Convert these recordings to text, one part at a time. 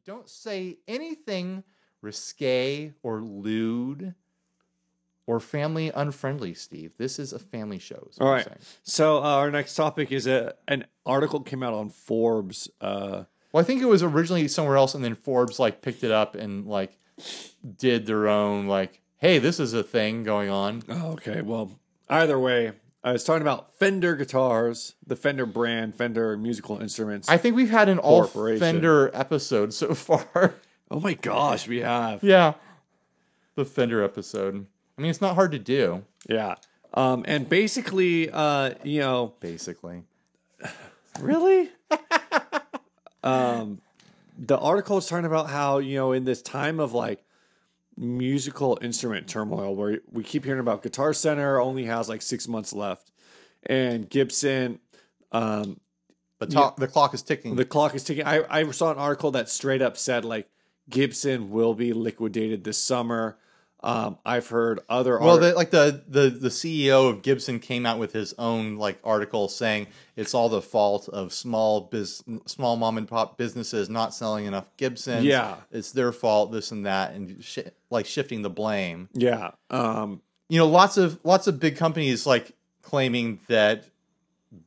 don't say anything risque or lewd or family unfriendly, Steve. This is a family show. All right. So our next topic is an article came out on Forbes. Well, I think it was originally somewhere else, and then Forbes like picked it up and like did their own like, hey, this is a thing going on. Oh, okay. Well, either way, I was talking about Fender guitars, the Fender brand, Fender musical instruments. I think we've had an all Fender episode so far. Oh my gosh, we have. Yeah. The Fender episode. I mean, it's not hard to do. Yeah. And basically, Basically. Really? The article is talking about how, in this time of like musical instrument turmoil where we keep hearing about Guitar Center only has like 6 months left. And Gibson, the clock is ticking. The clock is ticking. I saw an article that straight up said like Gibson will be liquidated this summer. I've heard other the CEO of Gibson came out with his own like article saying it's all the fault of small mom and pop businesses not selling enough Gibsons. Yeah, it's their fault, this and that, and shifting the blame. Yeah, lots of big companies like claiming that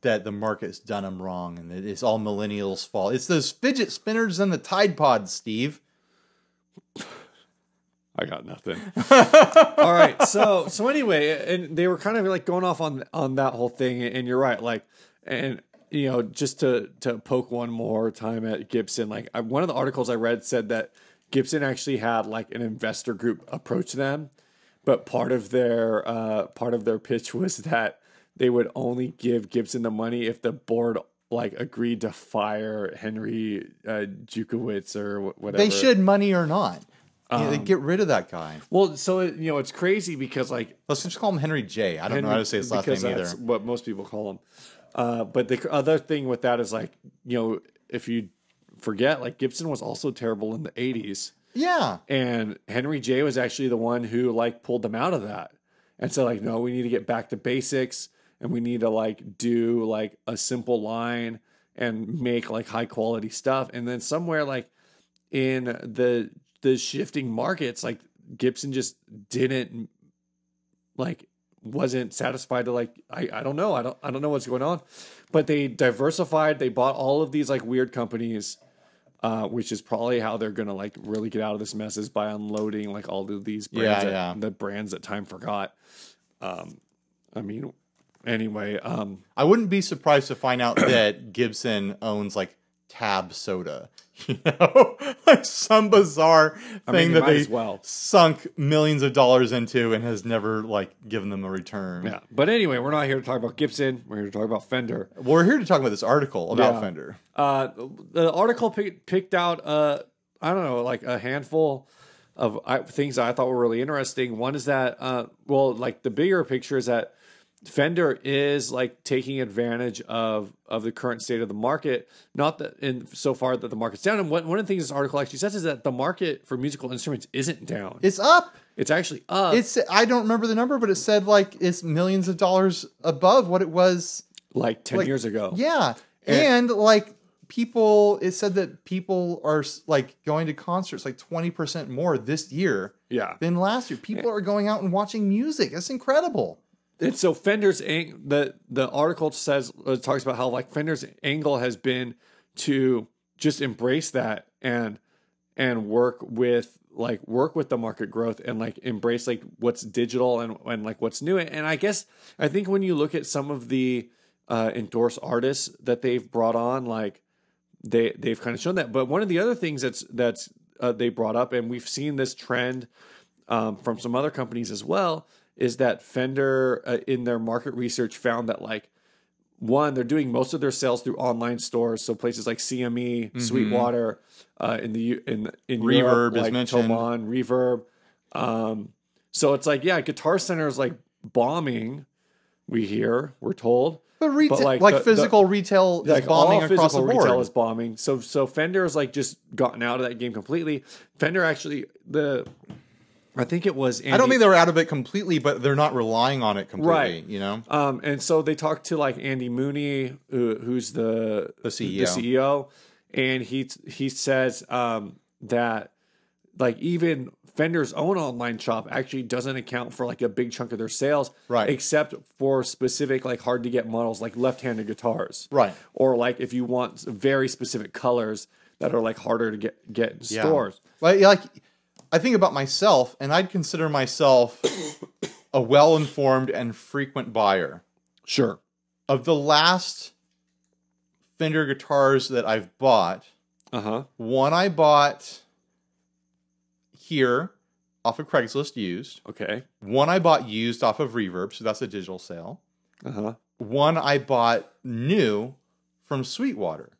the market's done them wrong and that it's all millennials' fault. It's those fidget spinners and the Tide Pods, Steve. I got nothing. All right. So anyway, and they were kind of like going off on that whole thing. And you're right. Like, and just to poke one more time at Gibson, like one of the articles I read said that Gibson actually had like an investor group approach them, but part of their pitch was that they would only give Gibson the money if the board like agreed to fire Henry Jukowitz or whatever. They should, money or not. They get rid of that guy. Well, so it's crazy because like let's just call him Henry J. I don't know how to say his last name either. That's what most people call him. But the other thing with that is like if you forget, like Gibson was also terrible in the 80s. Yeah, and Henry J. was actually the one who like pulled them out of that and said like, no, we need to get back to basics and we need to like do like a simple line and make like high quality stuff. And then somewhere like in the shifting markets, like Gibson just didn't wasn't satisfied to like, I don't know. I don't know what's going on, but they diversified. They bought all of these like weird companies, which is probably how they're going to like really get out of this mess is by unloading like all of these brands, the brands that time forgot. Anyway, I wouldn't be surprised to find out that Gibson owns like Tab Soda, like some bizarre thing that they sunk millions of dollars into and has never like given them a return. Yeah, but anyway, we're not here to talk about Gibson. We're here to talk about Fender. Well, we're here to talk about this article about Fender. The article picked out, I don't know, like a handful of things that I thought were really interesting. One is that, like the bigger picture is that Fender is like taking advantage of the current state of the market. Not that in so far that the market's down. And one of the things this article actually says is that the market for musical instruments isn't down. It's up. It's actually up. I don't remember the number, but it said like it's millions of dollars above what it was like 10 years ago. Yeah. And like it said that people are like going to concerts like 20% more this year than last year. People are going out and watching music. That's incredible. And so Fender's the article talks about how like Fender's angle has been to just embrace that and work with the market growth and like embrace like what's digital and like what's new. And I think when you look at some of the endorsed artists that they've brought on, like they've kind of shown that. But one of the other things that's they brought up, and we've seen this trend from some other companies as well, is that Fender in their market research found that like one, they're doing most of their sales through online stores, so places like CME, Sweetwater, in Reverb Europe, is like mentioned. Thomann, Reverb. So it's like Guitar Center is like bombing. We're told, but physical retail is bombing across the board. Retail is bombing. So Fender has like just gotten out of that game completely. Fender actually I think it was Andy. I don't think they're out of it completely, but they're not relying on it completely, right. And so they talked to like Andy Mooney, who's the CEO, and he says that like even Fender's own online shop actually doesn't account for like a big chunk of their sales, right? Except for specific like hard to get models like left-handed guitars, right? Or like if you want very specific colors that are like harder to get in stores. Like I think about myself, and I'd consider myself a well-informed and frequent buyer. Sure. Of the last Fender guitars that I've bought, one I bought here off of Craigslist used. Okay. One I bought used off of Reverb, so that's a digital sale. One I bought new from Sweetwater.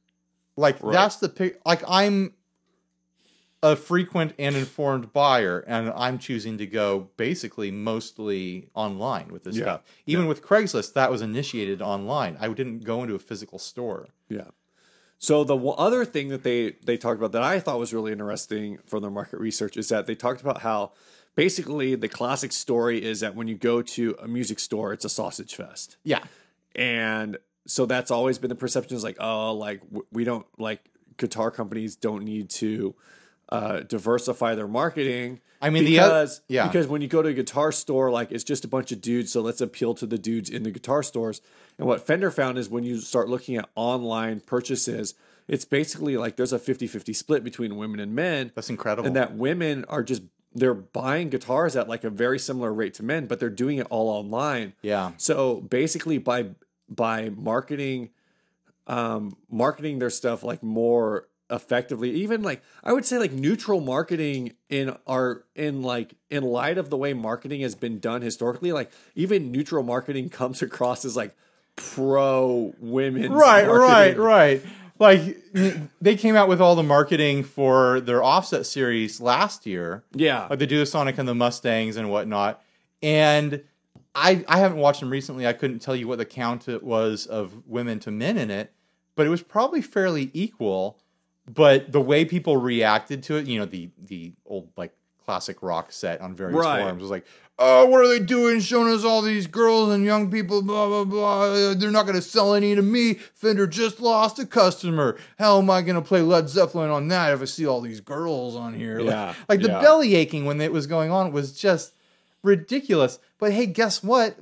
Like that's the pick. Like I'm a frequent and informed buyer, and I'm choosing to go basically mostly online with this stuff. Even with Craigslist, that was initiated online. I didn't go into a physical store. Yeah. So the other thing that they talked about that I thought was really interesting from their market research is that they talked about how basically the classic story is that when you go to a music store, it's a sausage fest. Yeah. And so that's always been the perception is like, oh, like we don't like guitar companies don't need to diversify their marketing. I mean, because when you go to a guitar store, like it's just a bunch of dudes. So let's appeal to the dudes in the guitar stores. And what Fender found is when you start looking at online purchases, it's basically like there's a 50-50 split between women and men. That's incredible. And that women are just, they're buying guitars at like a very similar rate to men, but they're doing it all online. Yeah. So basically by marketing their stuff like more effectively, even like I would say like neutral marketing in light of the way marketing has been done historically, like even neutral marketing comes across as like pro women. Right. Like they came out with all the marketing for their Offset series last year. Yeah. Like the Duosonic and the Mustangs and whatnot. And I haven't watched them recently. I couldn't tell you what the count it was of women to men in it, but it was probably fairly equal. But the way people reacted to it, you know, the old like classic rock set on various forums was like, oh, what are they doing? Showing us all these girls and young people, blah, blah, blah. They're not going to sell any to me. Fender just lost a customer. How am I going to play Led Zeppelin on that if I see all these girls on here? Yeah. Like the belly aching when it was going on was just ridiculous. But hey, guess what?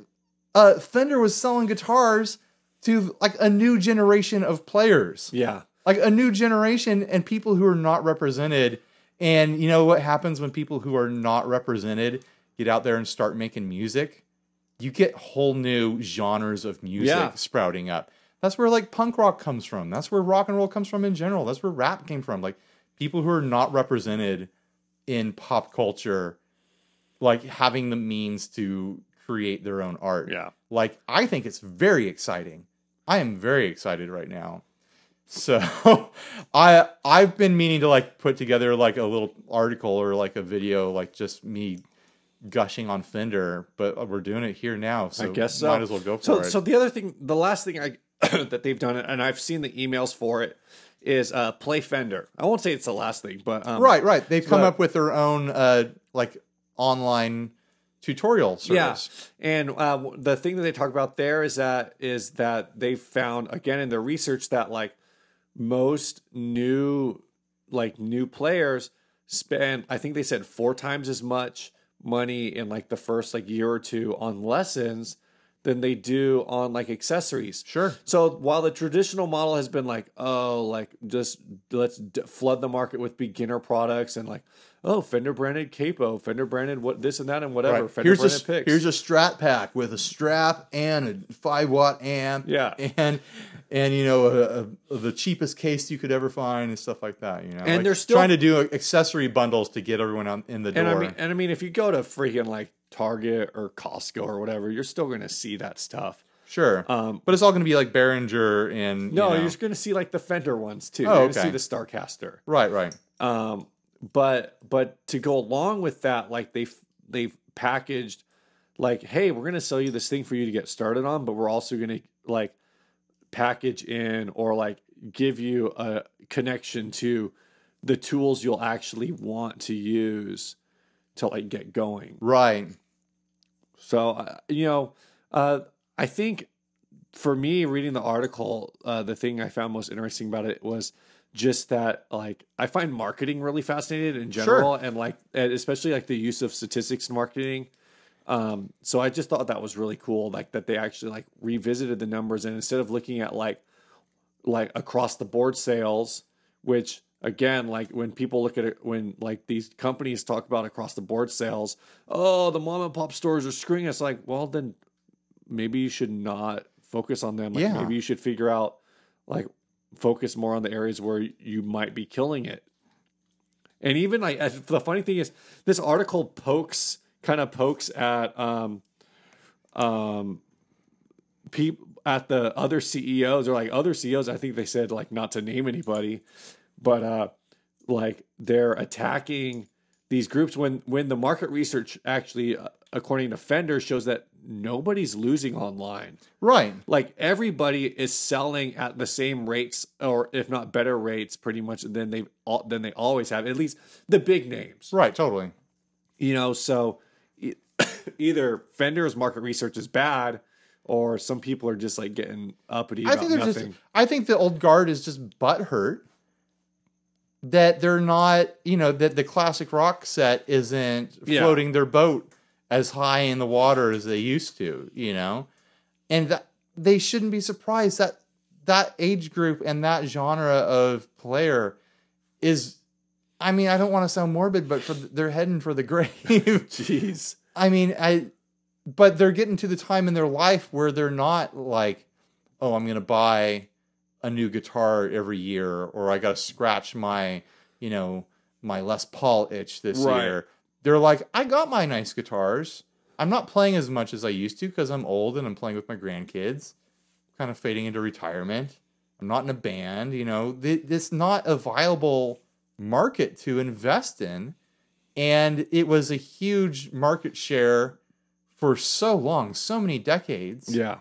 Fender was selling guitars to like a new generation of players. Yeah. Like a new generation and people who are not represented. And you know what happens when people who are not represented get out there and start making music? You get whole new genres of music sprouting up. That's where like punk rock comes from. That's where rock and roll comes from in general. That's where rap came from. Like people who are not represented in pop culture, like having the means to create their own art. Yeah. Like I think it's very exciting. I am very excited right now. So I've been meaning to like put together like a little article or like a video, like just me gushing on Fender, but we're doing it here now. So I guess so. Might as well go for it. So the last thing that they've done, and I've seen the emails for it, is Play Fender. I won't say it's the last thing, but right. They've come up with their own like online tutorial service. Yeah, and the thing that they talk about there is that they found again in their research that like most new players spend, I think they said 4 times as much money in like the first like year or two on lessons than they do on like accessories. Sure. So while the traditional model has been like, oh, like just let's flood the market with beginner products and like, oh, Fender branded capo, Fender branded what this and that and whatever. Right. Fender branded picks. Here's a Strat pack with a strap and a 5-watt amp. Yeah. And you know the cheapest case you could ever find and stuff like that. You know, and like they're still trying to do accessory bundles to get everyone out in the door. And I mean, if you go to freaking like Target or Costco or whatever, you're still going to see that stuff. Sure. But it's all going to be like Behringer and no, you're just going to see like the Fender ones too. Oh, you're okay. going to see the Starcaster. Right. But to go along with that, like they've packaged like, hey, we're going to sell you this thing for you to get started on, but we're also going to like package in or like give you a connection to the tools you'll actually want to use to like get going. Right. So, I think for me reading the article, the thing I found most interesting about it was just that, like, I find marketing really fascinating in general, Sure. and especially like the use of statistics in marketing. So I just thought that was really cool, like that they actually like revisited the numbers, and instead of looking at like across the board sales, which again, like when people look at it, when like these companies talk about across the board sales, oh, the mom and pop stores are screwing us. Like, well, then maybe you should not focus on them. Like Yeah. maybe you should figure out, like, focus more on the areas where you might be killing it. And even like the funny thing is, this article kind of pokes at people at the other CEOs, or like other CEOs. I think they said like not to name anybody, but like they're attacking these groups when the market research actually, according to Fender, shows that nobody's losing online. Right. Like everybody is selling at the same rates, or if not better rates, pretty much than they always have. At least the big names, Right. Totally. you know. So either Fender's market research is bad, or some people are just like getting uppity about nothing. I think the old guard is just butthurt that they're not, that the classic rock set isn't floating their boat as high in the water as they used to, and that they shouldn't be surprised that that age group and that genre of player is, I mean, I don't want to sound morbid, but they're heading for the grave. Jeez. I mean, but they're getting to the time in their life where they're not like, oh, I'm going to buy a new guitar every year, or I got to scratch my, my Les Paul itch this year. They're like, I got my nice guitars. I'm not playing as much as I used to because I'm old and I'm playing with my grandkids, kind of fading into retirement. I'm not in a band, It's not a viable market to invest in. And it was a huge market share for so long, so many decades. Yeah.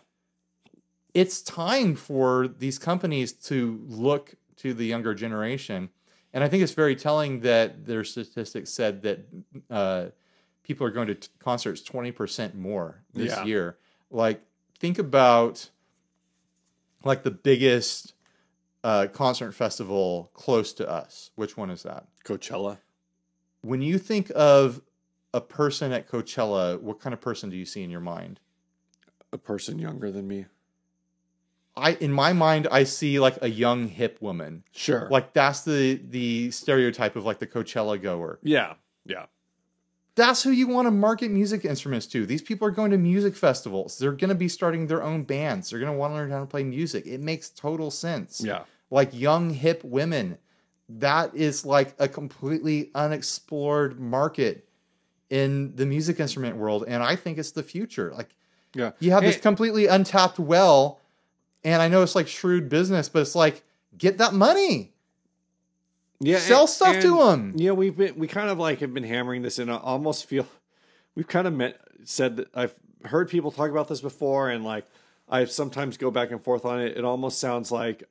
It's time for these companies to look to the younger generation. And I think it's very telling that their statistics said that people are going to concerts 20% more this year. Like, think about like the biggest concert festival close to us. Which one is that? Coachella. When you think of a person at Coachella, what kind of person do you see in your mind? A person younger than me. In my mind, I see like a young hip woman. Sure. Like that's the stereotype of like the Coachella goer. Yeah. Yeah. That's who you want to market music instruments to. These people are going to music festivals. They're going to be starting their own bands. They're going to want to learn how to play music. It makes total sense. Yeah. Like young hip women. That is like a completely unexplored market in the music instrument world. And I think it's the future. Like, you have this completely untapped well. And I know it's like shrewd business, but it's like, get that money. Yeah. Sell stuff to them. We kind of like have been hammering this, and I almost feel we've kind of said that I've heard people talk about this before, and like I sometimes go back and forth on it. It almost sounds like,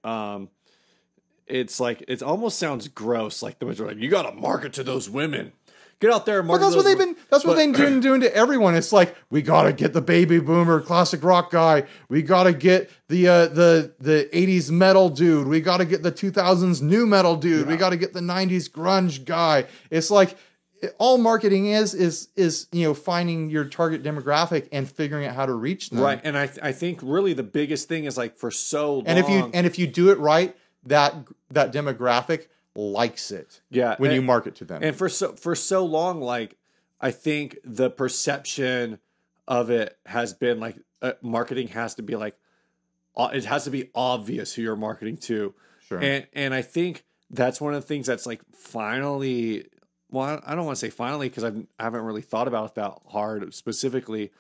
it almost sounds gross. Like the majority, like, you got to market to those women. Get out there and market. Well, that's what they've been doing to everyone. It's like, we got to get the baby boomer classic rock guy. We got to get the 80s metal dude. We got to get the 2000s new metal dude. We got to get the 90s grunge guy. It's like, all marketing is finding your target demographic and figuring out how to reach them. Right. And I think really the biggest thing is like, for so long, and if you do it right, that demographic likes it. Yeah. When you market to them. And for so long, like, I think the perception of it has been like, marketing has to be like, it has to be obvious who you're marketing to. Sure. And I think that's one of the things that's like finally, well, I don't want to say finally, because I haven't really thought about it that hard specifically.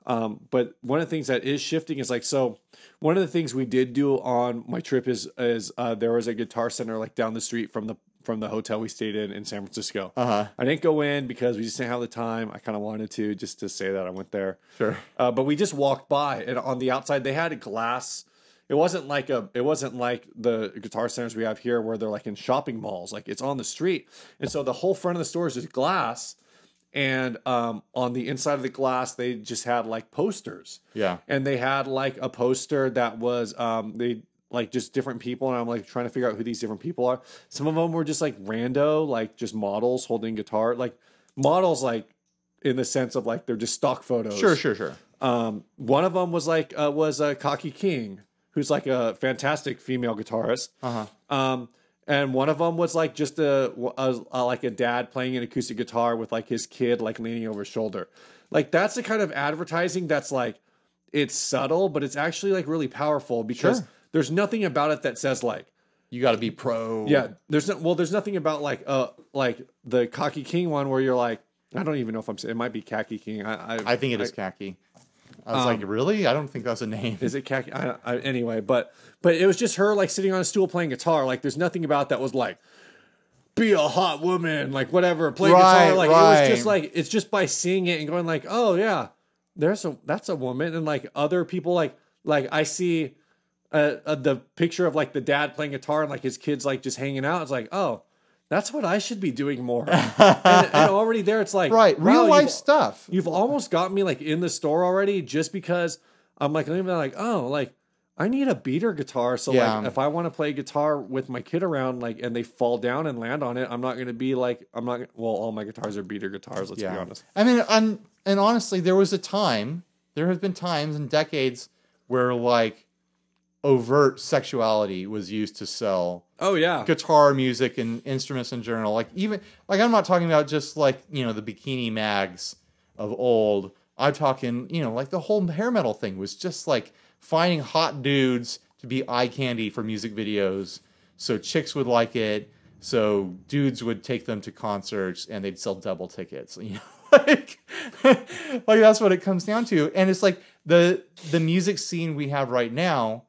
But one of the things that is shifting is like, so one of the things we did do on my trip is there was a Guitar Center like down the street from the hotel we stayed in San Francisco. I didn't go in because we just didn't have the time. I kind of wanted to, just to say that I went there. Sure. But we just walked by, and on the outside they had a glass. It wasn't like the Guitar Centers we have here where they're like in shopping malls. Like, it's on the street. And so the whole front of the store is just glass. And on the inside of the glass, they just had like posters. Yeah. And they had like a poster that was like just different people, and I'm like trying to figure out who these different people are. Some of them were just like rando, like just models holding guitar, like models, like in the sense of like they're just stock photos. Sure. One of them was like was Cocky King, who's like a fantastic female guitarist. And one of them was like just like a dad playing an acoustic guitar with like his kid like leaning over his shoulder. Like that's the kind of advertising that's like it's subtle, but it's actually like really powerful because there's nothing about it that says like you got to be pro. Yeah, there's nothing about like the Cocky King one where you're like, I don't even know if I'm saying it might be Khaki King. I think it is Khaki. I was like, really? I don't think that's a name. Is it Khaki? Anyway, but it was just her like sitting on a stool playing guitar. Like there's nothing about that was like, be a hot woman, like whatever, play guitar. Like it was just like, it's just by seeing it and going like, oh yeah, that's a woman. And like other people like I see the picture of like the dad playing guitar and like his kids like just hanging out. It's like, oh, that's what I should be doing more. and already there, it's like, real life stuff. You've almost got me like in the store already just because I'm like, oh, like I need a beater guitar. So like if I want to play guitar with my kid around, like, and they fall down and land on it, I'm not going to be like, well, all my guitars are beater guitars. Let's be honest. I mean, and honestly, there have been times and decades where like overt sexuality was used to sell guitar music and instruments in general. Like even like I'm not talking about just like, you know, the bikini mags of old. I'm talking, you know, like the whole hair metal thing was just like finding hot dudes to be eye candy for music videos. So chicks would like it. So dudes would take them to concerts and they'd sell double tickets. You know, like that's what it comes down to. And it's like the music scene we have right now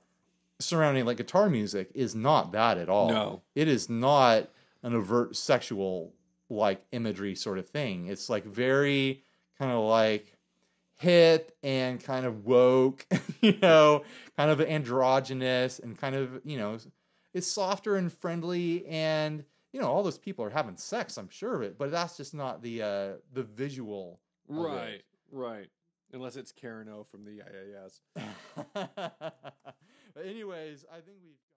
surrounding like guitar music is not that at all. No. It is not an overt sexual like imagery sort of thing. It's like very kind of like hip and kind of woke, you know, kind of androgynous and kind of, you know, it's softer and friendly and, you know, all those people are having sex, I'm sure of it, but that's just not the visual. Right. Unless it's Karen O from the IAS. But anyways, I think we've